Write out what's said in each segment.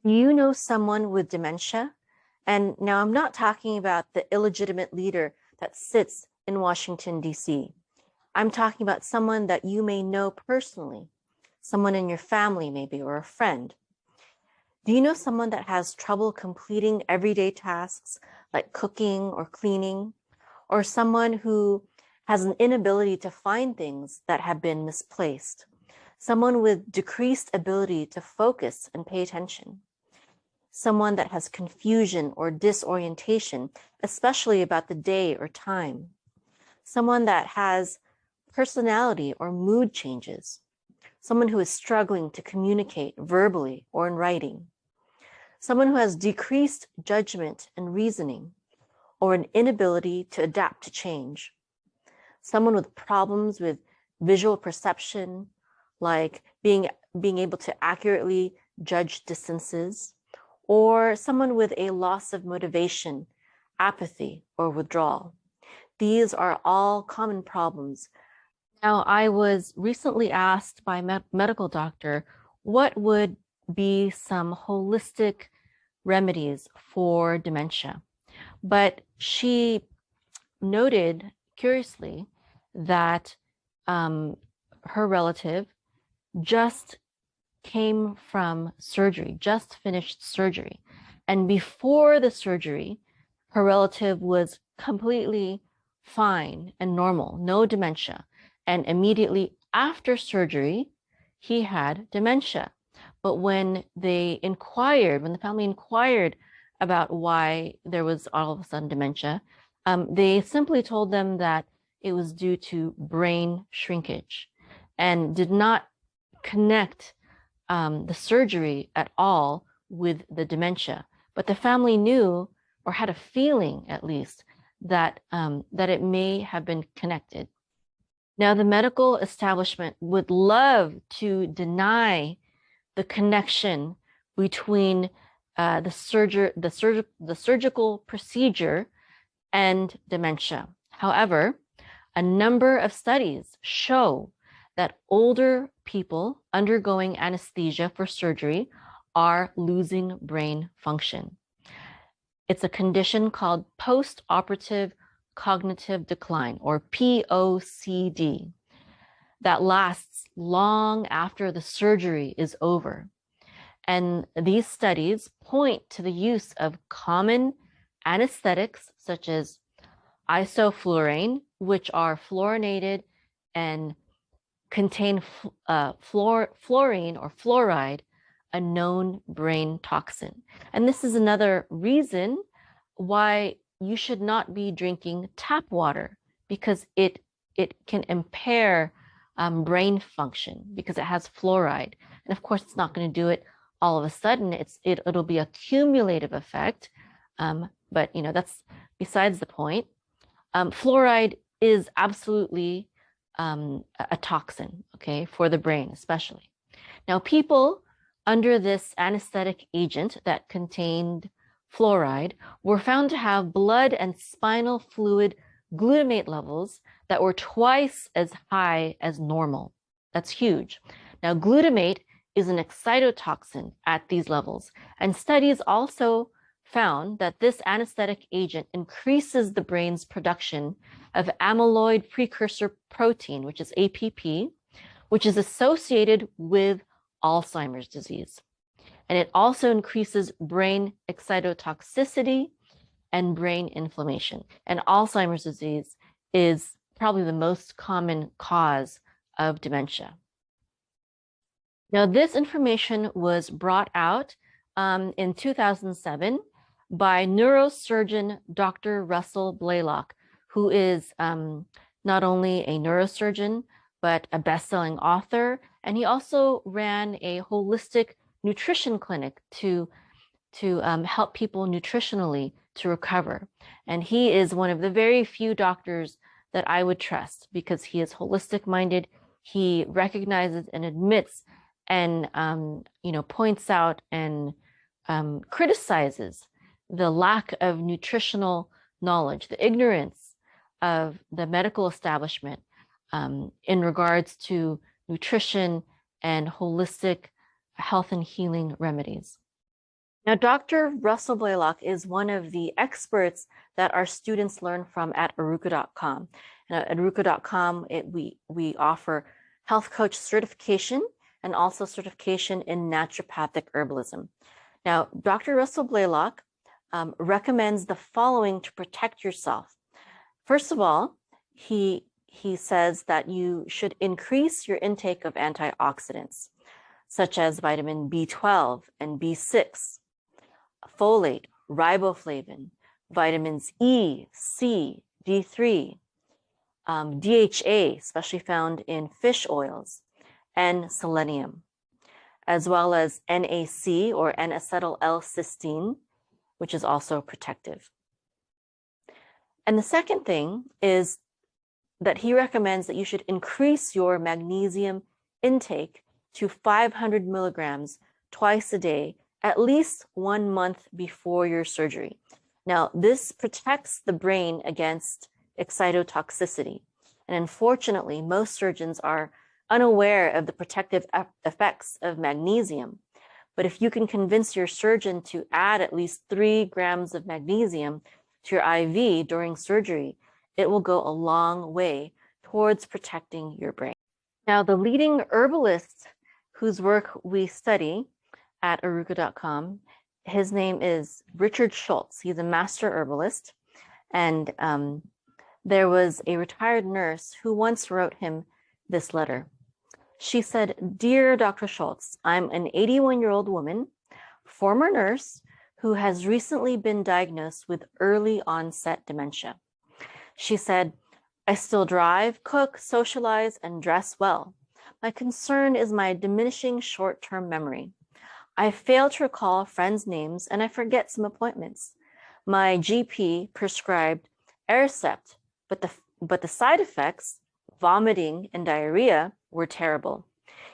Do you know someone with dementia? And now I'm not talking about the illegitimate leader that sits in Washington, D.C. I'm talking about someone that you may know personally, someone in your family maybe, or a friend. Do you know someone that has trouble completing everyday tasks like cooking or cleaning, or someone who has an inability to find things that have been misplaced, someone with decreased ability to focus and pay attention, someone that has confusion or disorientation, especially about the day or time, someone that has personality or mood changes, someone who is struggling to communicate verbally or in writing, someone who has decreased judgment and reasoning, or an inability to adapt to change, someone with problems with visual perception, like being able to accurately judge distances, or someone with a loss of motivation, apathy, or withdrawal. These are all common problems. Now, I was recently asked by a medical doctor what would be some holistic remedies for dementia. But she noted, curiously, that her relative just came from surgery, just finished surgery. And before the surgery, her relative was completely fine and normal, no dementia. And immediately after surgery, he had dementia. But when the family inquired about why there was all of a sudden dementia, they simply told them that it was due to brain shrinkage and did not connect the surgery at all with the dementia. But the family knew, or had a feeling at least, that it may have been connected. Now, the medical establishment would love to deny the connection between the surgical procedure and dementia. However, a number of studies show that older people undergoing anesthesia for surgery are losing brain function. It's a condition called post-operative cognitive decline, or POCD, that lasts long after the surgery is over. And these studies point to the use of common anesthetics such as isoflurane, which are fluorinated and contain fluorine or fluoride, a known brain toxin. And this is another reason why you should not be drinking tap water, because it can impair brain function because it has fluoride. And of course, it's not going to do it all of a sudden. It'll be a cumulative effect. But that's besides the point. Fluoride is absolutely a toxin, okay, for the brain especially. Now, people under this anesthetic agent that contained fluoride were found to have blood and spinal fluid glutamate levels that were twice as high as normal. That's huge. Now, glutamate is an excitotoxin at these levels, and studies also found that this anesthetic agent increases the brain's production of amyloid precursor protein, which is APP, which is associated with Alzheimer's disease. And it also increases brain excitotoxicity and brain inflammation. And Alzheimer's disease is probably the most common cause of dementia. Now, this information was brought out in 2007 by neurosurgeon Dr. Russell Blaylock, who is not only a neurosurgeon, but a best-selling author. And he also ran a holistic nutrition clinic to help people nutritionally to recover. And he is one of the very few doctors that I would trust because he is holistic minded. He recognizes and admits and points out and criticizes the lack of nutritional knowledge, the ignorance of the medical establishment in regards to nutrition and holistic health and healing remedies. Now, Dr. Russell Blaylock is one of the experts that our students learn from at Arukah.com. At Arukah.com, we offer health coach certification and also certification in naturopathic herbalism. Now, Dr. Russell Blaylock recommends the following to protect yourself. First of all, he says that you should increase your intake of antioxidants, such as vitamin B12 and B6, folate, riboflavin, vitamins E, C, D3, DHA, especially found in fish oils, and selenium, as well as NAC or N-acetyl L-cysteine, which is also protective. And the second thing is that he recommends that you should increase your magnesium intake to 500 milligrams twice a day, at least 1 month before your surgery. Now, this protects the brain against excitotoxicity. And unfortunately, most surgeons are unaware of the protective effects of magnesium. But if you can convince your surgeon to add at least 3 grams of magnesium to your IV during surgery, it will go a long way towards protecting your brain. Now, the leading herbalist whose work we study at Arukah.com, his name is Richard Schulze. He's a master herbalist. And there was a retired nurse who once wrote him this letter. She said, "Dear Dr. Schulze, I'm an 81-year-old woman, former nurse, who has recently been diagnosed with early onset dementia." She said, "I still drive, cook, socialize, and dress well. My concern is my diminishing short-term memory. I fail to recall friends' names and I forget some appointments. My GP prescribed Aricept, but the side effects, vomiting and diarrhea, were terrible.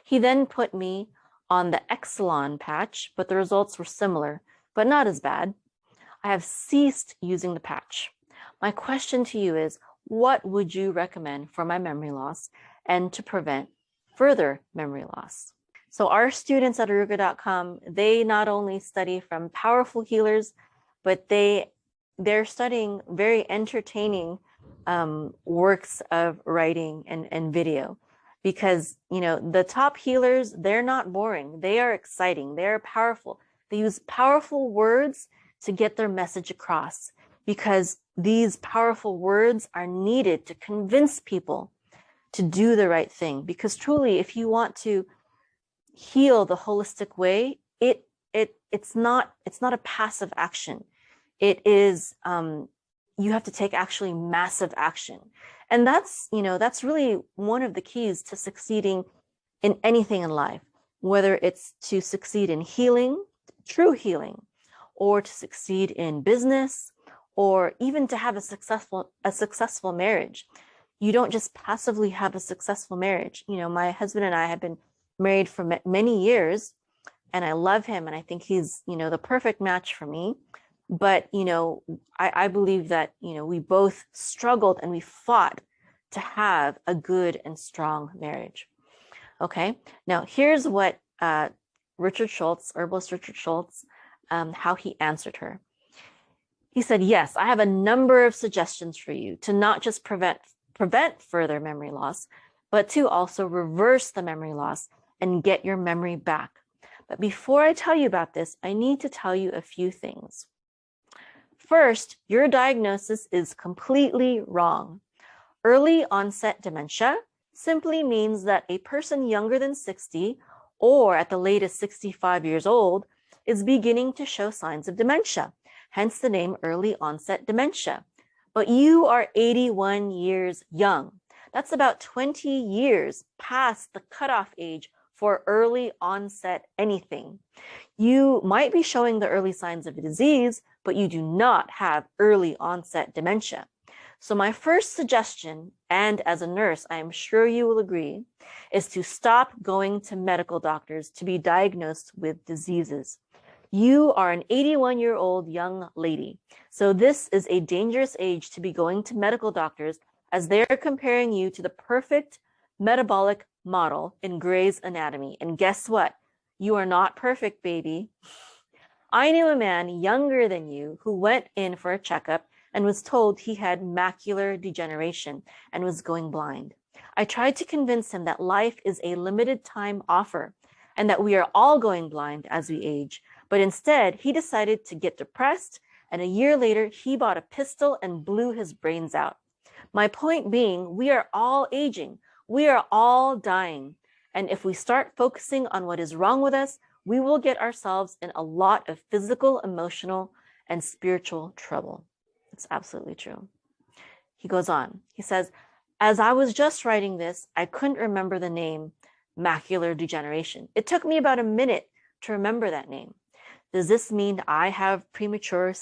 He then put me on the Exelon patch, but the results were similar, but not as bad. I have ceased using the patch. My question to you is, what would you recommend for my memory loss and to prevent further memory loss?" So our students at Arukah.com, they not only study from powerful healers, but they're studying very entertaining works of writing and video, because the top healers, they're not boring. They are exciting. They are powerful. They use powerful words to get their message across, because these powerful words are needed to convince people to do the right thing. Because truly, if you want to heal the holistic way, it's not a passive action. It is you have to take actually massive action. And that's really one of the keys to succeeding in anything in life, whether it's to succeed in healing, true healing, or to succeed in business, or even to have a successful marriage. You don't just passively have a successful marriage. My husband and I have been married for many years, and I love him, and I think he's the perfect match for me. But I believe that we both struggled and we fought to have a good and strong marriage. Okay, now here's what herbalist Richard Schulze, how he answered her. He said, "Yes, I have a number of suggestions for you to not just prevent further memory loss, but to also reverse the memory loss and get your memory back. But before I tell you about this, I need to tell you a few things. First, your diagnosis is completely wrong. Early onset dementia simply means that a person younger than 60, or at the latest 65 years old, is beginning to show signs of dementia, hence the name early onset dementia. But you are 81 years young. That's about 20 years past the cutoff age for early onset anything. You might be showing the early signs of a disease, but you do not have early onset dementia. So my first suggestion, and as a nurse, I am sure you will agree, is to stop going to medical doctors to be diagnosed with diseases. You are an 81-year-old young lady, so this is a dangerous age to be going to medical doctors, as they're comparing you to the perfect metabolic model in Grey's Anatomy. And guess what? You are not perfect, baby. I knew a man younger than you who went in for a checkup and was told he had macular degeneration and was going blind. I tried to convince him that life is a limited time offer and that we are all going blind as we age. But instead, he decided to get depressed, and a year later, he bought a pistol and blew his brains out. My point being, we are all aging. We are all dying. And if we start focusing on what is wrong with us, we will get ourselves in a lot of physical, emotional, and spiritual trouble. It's absolutely true. He goes on. He says, as I was just writing this, I couldn't remember the name macular degeneration. It took me about a minute to remember that name. Does this mean I have premature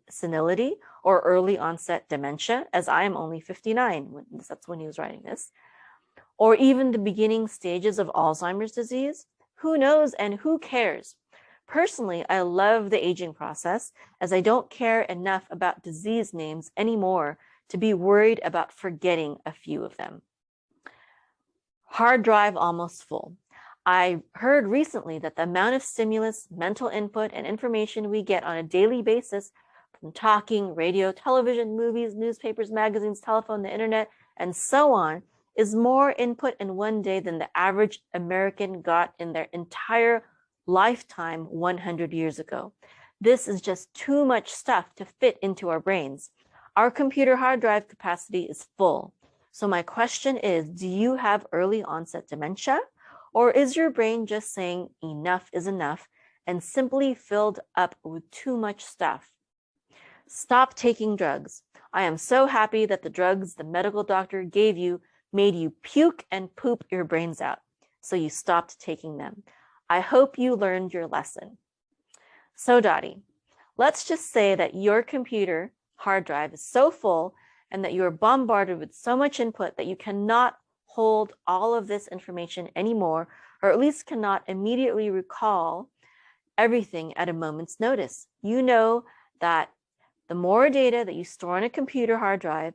senility or early onset dementia, as I am only 59? That's when he was writing this. Or even the beginning stages of Alzheimer's disease? Who knows and who cares? Personally, I love the aging process, as I don't care enough about disease names anymore to be worried about forgetting a few of them. Hard drive almost full. I heard recently that the amount of stimulus, mental input, and information we get on a daily basis from talking, radio, television, movies, newspapers, magazines, telephone, the internet, and so on is more input in one day than the average American got in their entire lifetime 100 years ago. This is just too much stuff to fit into our brains. Our computer hard drive capacity is full. So my question is, do you have early onset dementia? Or is your brain just saying enough is enough and simply filled up with too much stuff? Stop taking drugs. I am so happy that the drugs the medical doctor gave you made you puke and poop your brains out, so you stopped taking them. I hope you learned your lesson. So Dottie, let's just say that your computer hard drive is so full and that you are bombarded with so much input that you cannot hold all of this information anymore, or at least cannot immediately recall everything at a moment's notice. You know that the more data that you store on a computer hard drive,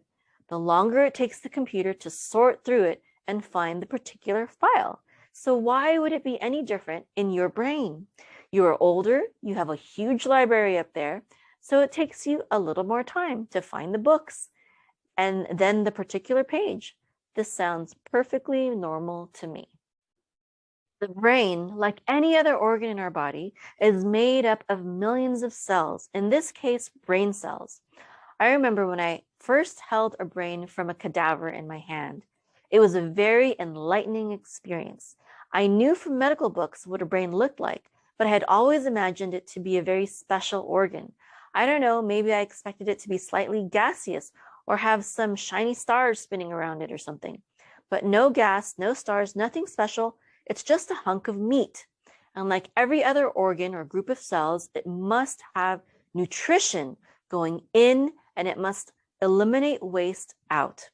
the longer it takes the computer to sort through it and find the particular file. So why would it be any different in your brain? You are older, you have a huge library up there, so it takes you a little more time to find the books and then the particular page. This sounds perfectly normal to me. The brain, like any other organ in our body, is made up of millions of cells, in this case, brain cells. I remember when I first held a brain from a cadaver in my hand. It was a very enlightening experience. I knew from medical books what a brain looked like, but I had always imagined it to be a very special organ. I don't know, maybe I expected it to be slightly gaseous or have some shiny stars spinning around it or something. But no gas, no stars, nothing special. It's just a hunk of meat. And like every other organ or group of cells, it must have nutrition going in and it must eliminate waste out.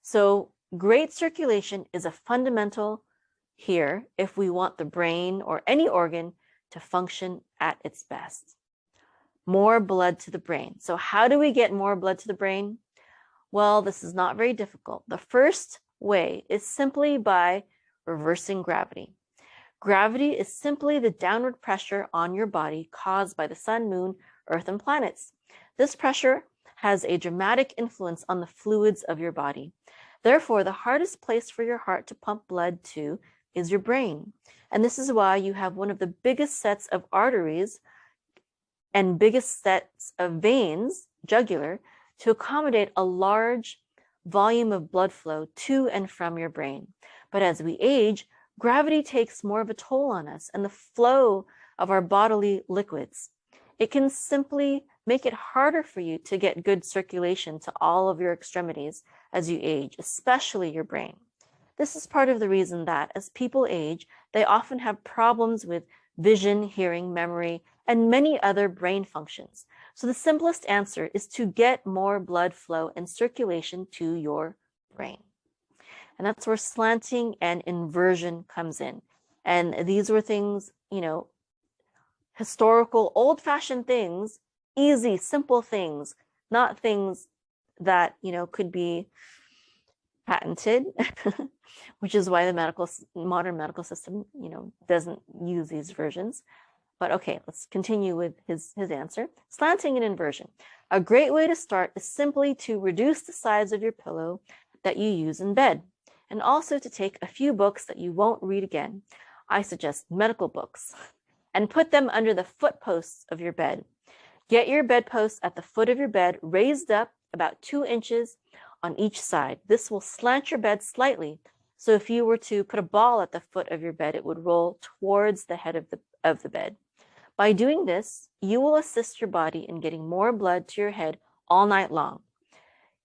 So great circulation is a fundamental here if we want the brain or any organ to function at its best. More blood to the brain. So how do we get more blood to the brain? Well, this is not very difficult. The first way is simply by reversing gravity. Gravity is simply the downward pressure on your body caused by the sun, moon, earth, and planets. This pressure has a dramatic influence on the fluids of your body. Therefore, the hardest place for your heart to pump blood to is your brain. And this is why you have one of the biggest sets of arteries and biggest sets of veins, jugular, to accommodate a large volume of blood flow to and from your brain. But as we age, gravity takes more of a toll on us and the flow of our bodily liquids. It can simply make it harder for you to get good circulation to all of your extremities as you age, especially your brain. This is part of the reason that as people age, they often have problems with vision, hearing, memory, and many other brain functions. So the simplest answer is to get more blood flow and circulation to your brain. And that's where slanting and inversion comes in. And these were things, historical, old-fashioned things, easy, simple things, not things that, could be patented, which is why the modern medical system, doesn't use these versions. But okay, let's continue with his answer. Slanting and inversion. A great way to start is simply to reduce the size of your pillow that you use in bed, and also to take a few books that you won't read again. I suggest medical books, and put them under the foot posts of your bed. Get your bedposts at the foot of your bed raised up about 2 inches on each side. This will slant your bed slightly. So if you were to put a ball at the foot of your bed, it would roll towards the head of the bed. By doing this, you will assist your body in getting more blood to your head all night long.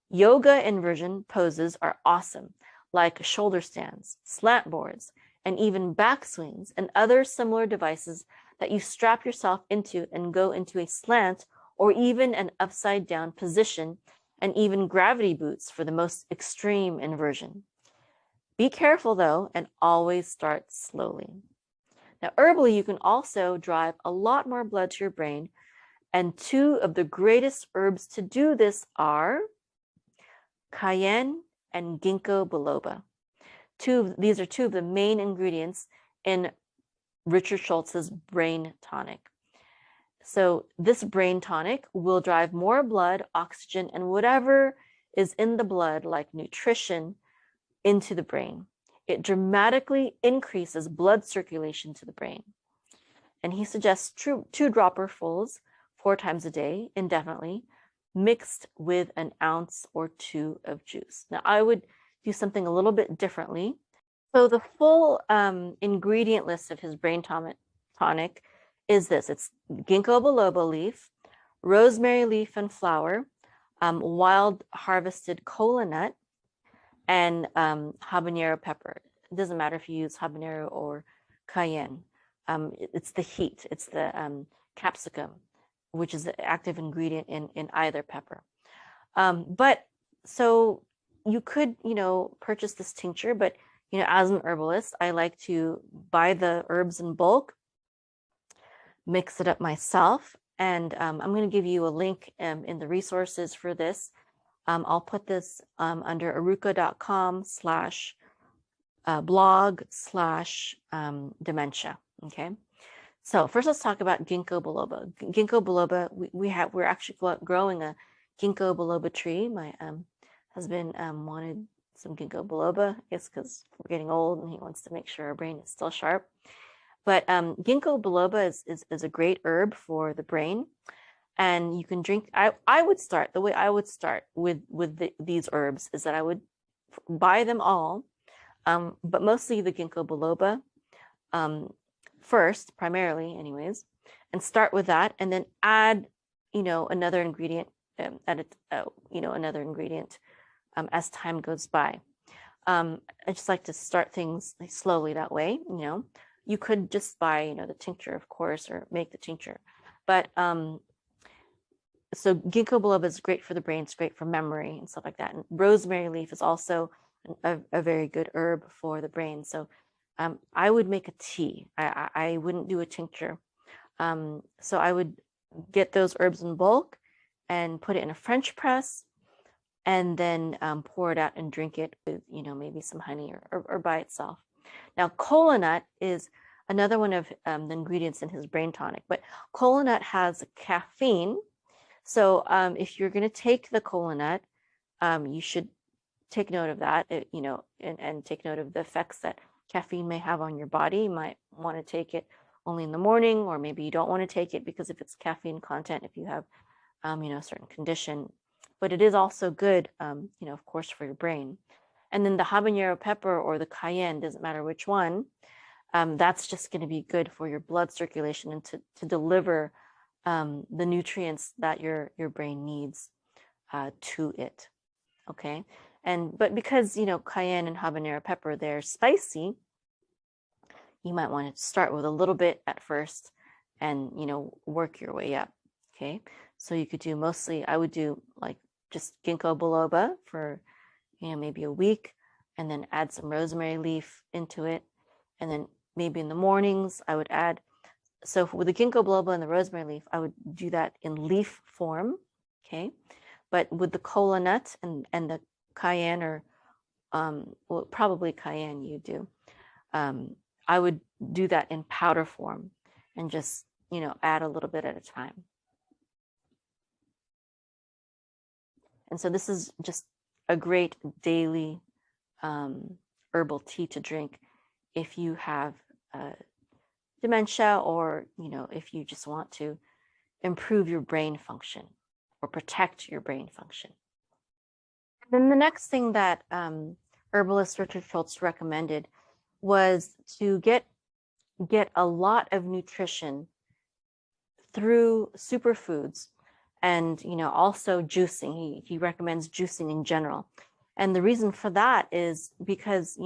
Yoga inversion poses are awesome, like shoulder stands, slant boards, and even back swings and other similar devices that you strap yourself into and go into a slant or even an upside down position, and even gravity boots for the most extreme inversion. Be careful though, and always start slowly. Now, herbally, you can also drive a lot more blood to your brain, and 2 of the greatest herbs to do this are Cayenne and Gingko biloba. These are 2 of the main ingredients in Richard Schulze's brain tonic. So this brain tonic will drive more blood, oxygen, and whatever is in the blood, like nutrition, into the brain. It dramatically increases blood circulation to the brain. And he suggests 2 dropperfuls 4 times a day, indefinitely, mixed with an ounce or 2 of juice. Now, I would do something a little bit differently. So the full ingredient list of his brain tonic is this. It's Ginkgo biloba leaf, rosemary leaf and flower, wild harvested Kola nut, and habanero pepper. It doesn't matter if you use habanero or cayenne. It's the heat. It's the capsicum, which is the active ingredient in either pepper. But so you could, purchase this tincture, but as an herbalist, I like to buy the herbs in bulk, mix it up myself, and I'm going to give you a link in the resources for this. I'll put this under arukah.com/blog/dementia. Okay. So first, let's talk about Ginkgo biloba. Ginkgo biloba, we're actually growing a Ginkgo biloba tree. My husband wanted some Ginkgo biloba. It's because we're getting old and he wants to make sure our brain is still sharp. But Ginkgo biloba is a great herb for the brain, and you can drink. I would start the way I would start with these herbs is that I would buy them all, but mostly the Ginkgo biloba first, primarily, anyways, and start with that, and then add, another ingredient, another ingredient as time goes by. I just like to start things slowly that way. You could just buy, the tincture, of course, or make the tincture. But so Ginkgo biloba is great for the brain. It's great for memory and stuff like that. And rosemary leaf is also a very good herb for the brain. So I would make a tea. I wouldn't do a tincture. So I would get those herbs in bulk and put it in a French press, and then pour it out and drink it with, maybe some honey or by itself. Now, Kola nut is another one of the ingredients in his brain tonic, but Kola nut has caffeine. So if you're going to take the Kola nut, you should take note of that, and take note of the effects that caffeine may have on your body. You might want to take it only in the morning, or maybe you don't want to take it because if it's caffeine content, if you have, a certain condition. But it is also good, of course, for your brain. And then the habanero pepper or the cayenne, doesn't matter which one, that's just going to be good for your blood circulation and to deliver the nutrients that your brain needs to it. Okay. But because, cayenne and habanero pepper, they're spicy, you might want to start with a little bit at first and, work your way up. Okay. So you could do I would do like just ginkgo biloba for, maybe a week, and then add some rosemary leaf into it. And then maybe in the mornings I would add, so with the ginkgo biloba and the rosemary leaf, I would do that in leaf form. Okay. But with the kola nut and the cayenne, or probably cayenne you do, I would do that in powder form and just add a little bit at a time. And so this is just a great daily herbal tea to drink if you have dementia, or if you just want to improve your brain function or protect your brain function. Then the next thing that herbalist Richard Schulze recommended was to get a lot of nutrition through superfoods, and also juicing. He recommends juicing in general. And the reason for that is because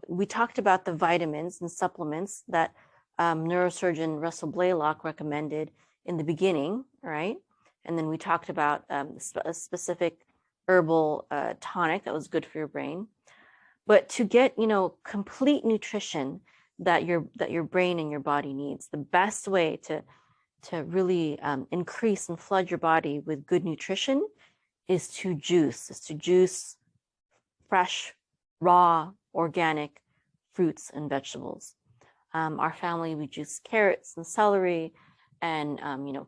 we talked about the vitamins and supplements that neurosurgeon Russell Blaylock recommended in the beginning, right? And then we talked about a specific herbal tonic that was good for your brain. But to get complete nutrition that your brain and your body needs, the best way to really increase and flood your body with good nutrition is to juice fresh, raw, organic fruits and vegetables. Our family, we juice carrots and celery and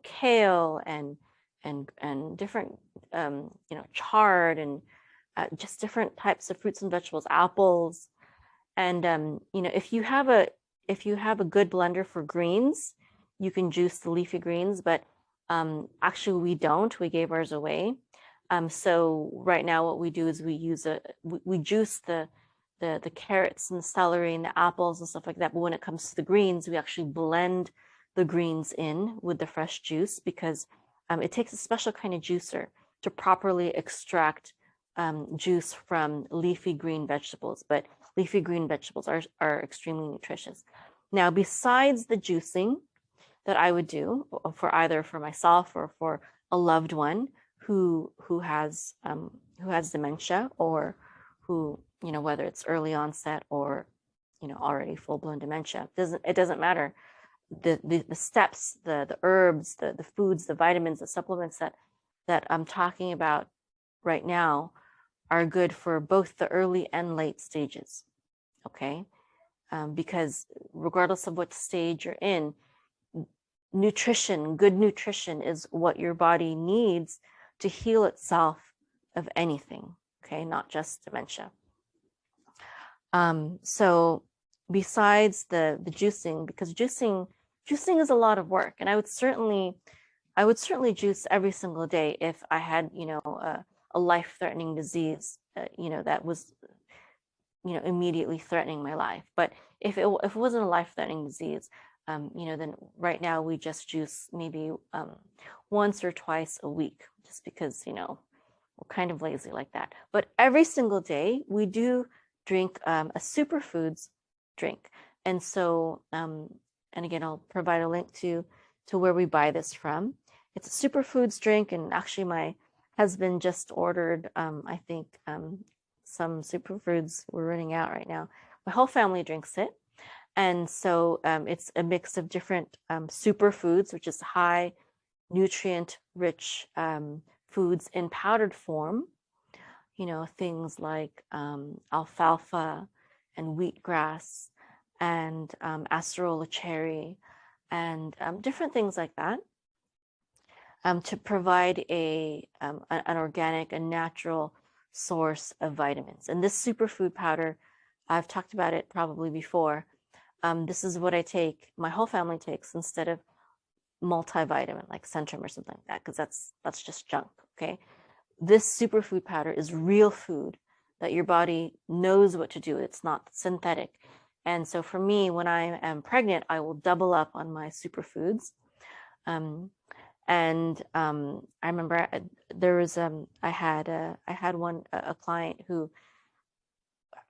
kale and different chard and just different types of fruits and vegetables, apples. And if you have a good blender for greens, you can juice the leafy greens, but actually we don't. We gave ours away. So right now what we do is we juice the carrots and the celery and the apples and stuff like that. But when it comes to the greens, we actually blend the greens in with the fresh juice, because it takes a special kind of juicer to properly extract juice from leafy green vegetables. But leafy green vegetables are extremely nutritious. Now, besides the juicing that I would do for either for myself or for a loved one who has dementia, or who whether it's early onset or already full-blown dementia, it doesn't matter. The steps, the herbs, the foods, the vitamins, the supplements that I'm talking about right now are good for both the early and late stages. Okay, because regardless of what stage you're in, good nutrition is what your body needs to heal itself of anything. Okay, not just dementia. So besides the juicing, because juicing is a lot of work, and I would certainly juice every single day if I had a life-threatening disease that was immediately threatening my life. But if it wasn't a life-threatening disease, then right now we just juice maybe once or twice a week, just because we're kind of lazy like that. But every single day we do drink a superfoods drink. And so and again, I'll provide a link to where we buy this from. It's a superfoods drink, and actually my husband just ordered I think some superfoods. We're running out right now. My whole family drinks it. And so it's a mix of different superfoods, which is high nutrient rich foods in powdered form, things like alfalfa and wheatgrass and acerola cherry and different things like that, to provide an organic and natural source of vitamins. And this superfood powder, I've talked about it probably before. This is what I take, my whole family takes, instead of multivitamin like Centrum or something like that, because that's just junk. Okay, this superfood powder is real food that your body knows what to do. It's not synthetic. And so for me, when I am pregnant, I will double up on my superfoods. I remember there was I had a client who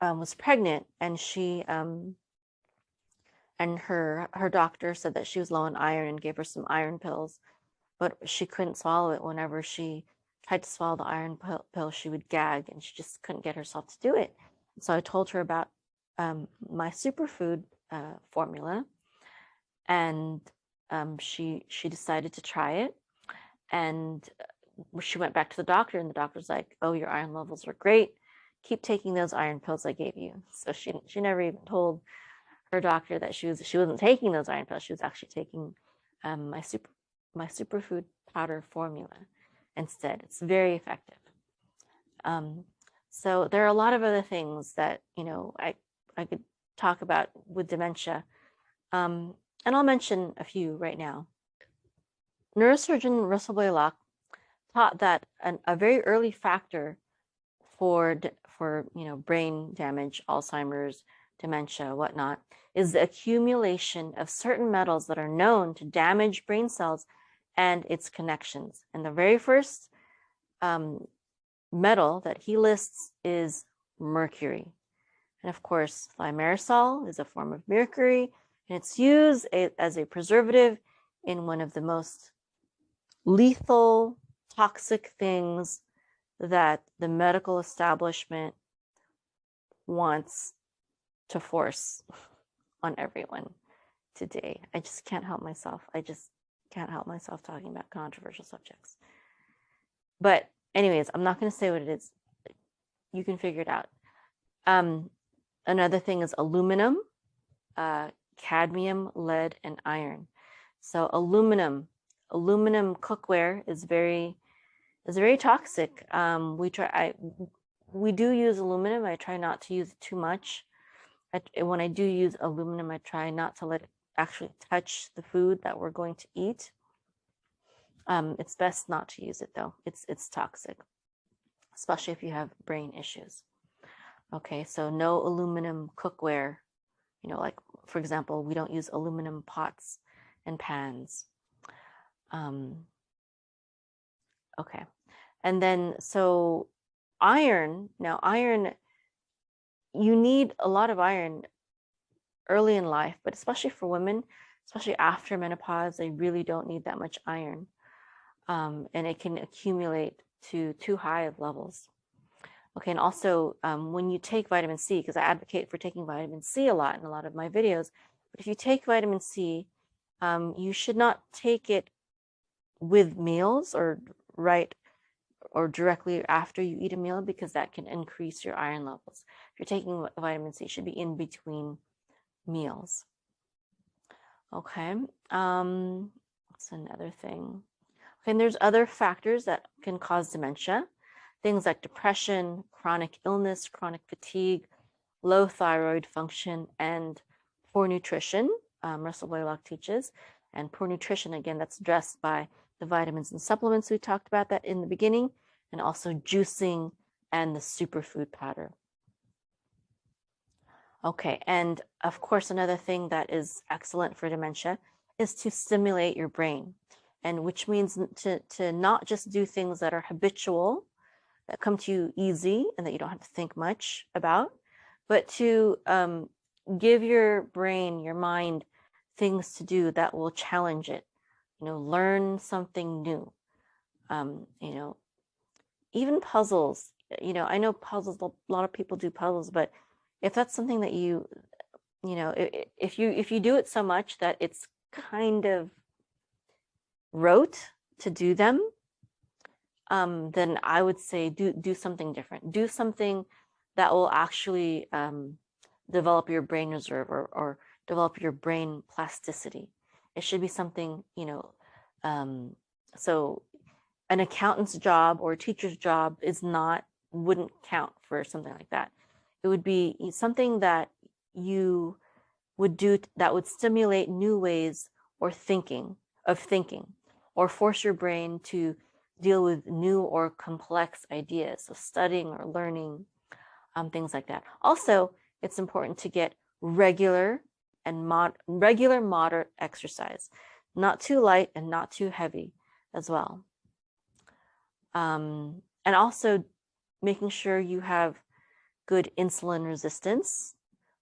was pregnant, and she and her doctor said that she was low on iron and gave her some iron pills, but she couldn't swallow it. Whenever she tried to swallow the iron pill, she would gag, and she just couldn't get herself to do it. So I told her about my superfood formula, and she decided to try it. And she went back to the doctor, and the doctor's like, "Oh, your iron levels are great. Keep taking those iron pills I gave you." So she never even told her doctor that she wasn't taking those iron pills. She was actually taking my superfood powder formula instead. It's very effective. So there are a lot of other things that, you know, I could talk about with dementia. And I'll mention a few right now. Neurosurgeon Russell Blaylock taught that a very early factor for you know, brain damage, Alzheimer's, dementia, whatnot, is the accumulation of certain metals that are known to damage brain cells and its connections. And the very first metal that he lists is mercury. And of course, thimerosal is a form of mercury, and it's used as a preservative in one of the most lethal, toxic things that the medical establishment wants to force on everyone today. I just can't help myself. I just can't help myself talking about controversial subjects. But anyways, I'm not going to say what it is. You can figure it out. Another thing is aluminum, cadmium, lead, and iron. So aluminum cookware is very toxic. We do use aluminum. I try not to use it too much. When I do use aluminum, I try not to let it actually touch the food that we're going to eat. It's best not to use it though. It's toxic, especially if you have brain issues. Okay, so no aluminum cookware. You know, like for example, we don't use aluminum pots and pans. Okay, and then so iron. Now iron, you need a lot of iron early in life, but especially for women, especially after menopause, they really don't need that much iron. And it can accumulate to too high of levels. Okay, and also when you take vitamin C, because I advocate for taking vitamin C a lot in a lot of my videos, but if you take vitamin C, you should not take it with meals or directly after you eat a meal, because that can increase your iron levels. If you're taking vitamin C, it should be in between meals. Okay, what's another thing? Okay, and there's other factors that can cause dementia. Things like depression, chronic illness, chronic fatigue, low thyroid function, and poor nutrition, Russell Blaylock teaches. And poor nutrition, again, that's addressed by the vitamins and supplements. We talked about that in the beginning, and also juicing and the superfood powder. Okay, and of course, another thing that is excellent for dementia is to stimulate your brain, and which means to not just do things that are habitual, that come to you easy and that you don't have to think much about, but to give your brain, your mind, things to do that will challenge it. You know, learn something new. You know, even puzzles. You know, I know puzzles. A lot of people do puzzles, but if that's something that you know, if you do it so much that it's kind of rote to do them, then I would say do something different. Do something that will actually develop your brain reserve or develop your brain plasticity. It should be something, you know, so an accountant's job or a teacher's job wouldn't count for something like that. It would be something that you would do that would stimulate new ways of thinking, or force your brain to deal with new or complex ideas. So studying or learning, things like that. Also, it's important to get regular moderate exercise, not too light and not too heavy as well. And also making sure you have good insulin resistance,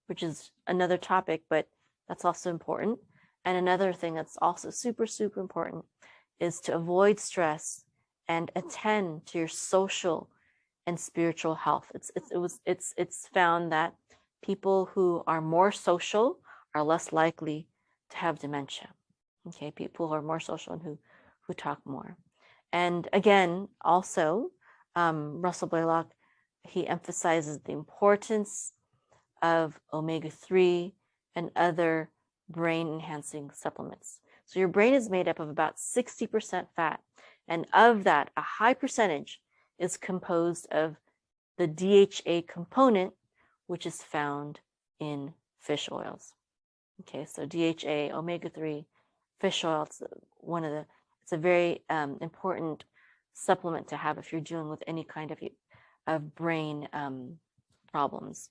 which is another topic, but that's also important. And another thing that's also super, super important is to avoid stress and attend to your social and spiritual health. It's found that people who are more social are less likely to have dementia. Okay, people who are more social and who talk more. And again, also, Russell Blaylock, he emphasizes the importance of omega-3 and other brain-enhancing supplements. So your brain is made up of about 60% fat. And of that, a high percentage is composed of the DHA component, which is found in fish oils. Okay, so DHA, omega-3, fish oil, it's a very important supplement to have if you're dealing with any kind of brain problems.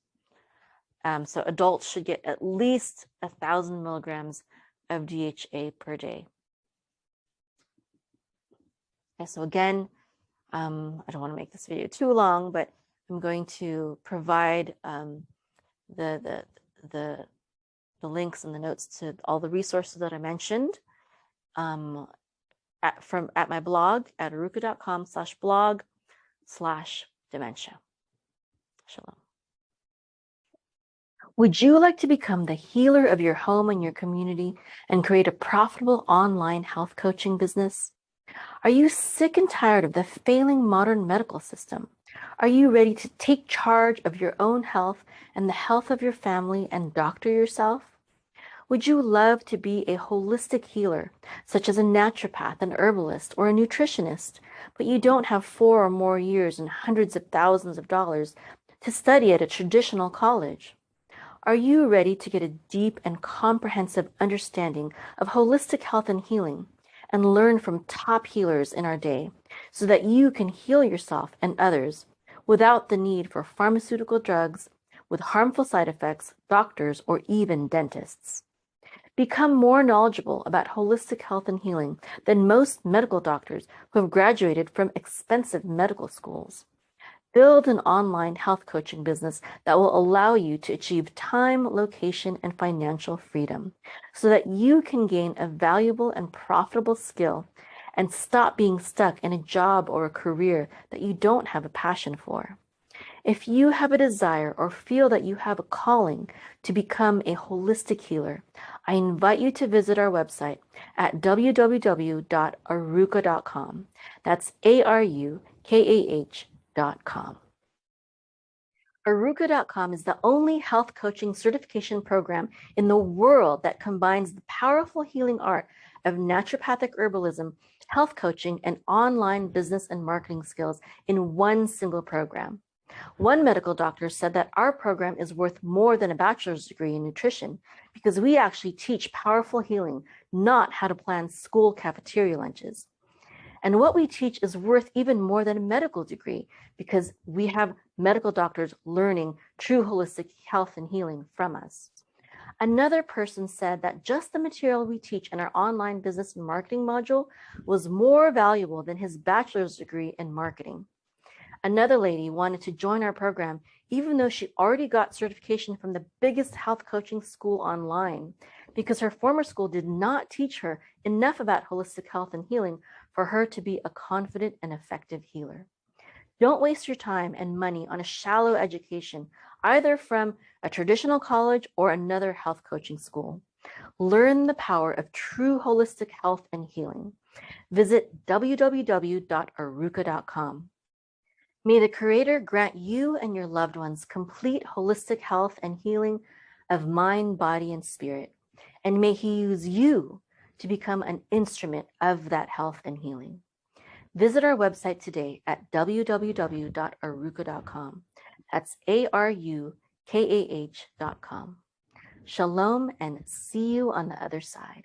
So adults should get at least 1,000 milligrams of DHA per day. Okay, so again, I don't want to make this video too long, but I'm going to provide the links and the notes to all the resources that I mentioned at my blog at arukah.com/blog/dementia. Shalom. Would you like to become the healer of your home and your community and create a profitable online health coaching business? Are you sick and tired of the failing modern medical system? Are you ready to take charge of your own health and the health of your family and doctor yourself? Would you love to be a holistic healer, such as a naturopath, an herbalist, or a nutritionist, but you don't have 4 or more years and hundreds of thousands of dollars to study at a traditional college? Are you ready to get a deep and comprehensive understanding of holistic health and healing and learn from top healers in our day so that you can heal yourself and others without the need for pharmaceutical drugs with harmful side effects, doctors, or even dentists? Become more knowledgeable about holistic health and healing than most medical doctors who have graduated from expensive medical schools. Build an online health coaching business that will allow you to achieve time, location, and financial freedom so that you can gain a valuable and profitable skill and stop being stuck in a job or a career that you don't have a passion for. If you have a desire or feel that you have a calling to become a holistic healer, I invite you to visit our website at www.arukah.com. That's ARUKAH.com. Arukah.com is the only health coaching certification program in the world that combines the powerful healing art of naturopathic herbalism, health coaching, and online business and marketing skills in one single program. One medical doctor said that our program is worth more than a bachelor's degree in nutrition because we actually teach powerful healing, not how to plan school cafeteria lunches. And what we teach is worth even more than a medical degree because we have medical doctors learning true holistic health and healing from us. Another person said that just the material we teach in our online business and marketing module was more valuable than his bachelor's degree in marketing. Another lady wanted to join our program even though she already got certification from the biggest health coaching school online because her former school did not teach her enough about holistic health and healing for her to be a confident and effective healer. Don't waste your time and money on a shallow education, either from a traditional college or another health coaching school. Learn the power of true holistic health and healing. Visit www.arukah.com. May the Creator grant you and your loved ones complete holistic health and healing of mind, body, and spirit. And may He use you to become an instrument of that health and healing. Visit our website today at www.arukah.com. That's ARUKAH.com. Shalom and see you on the other side.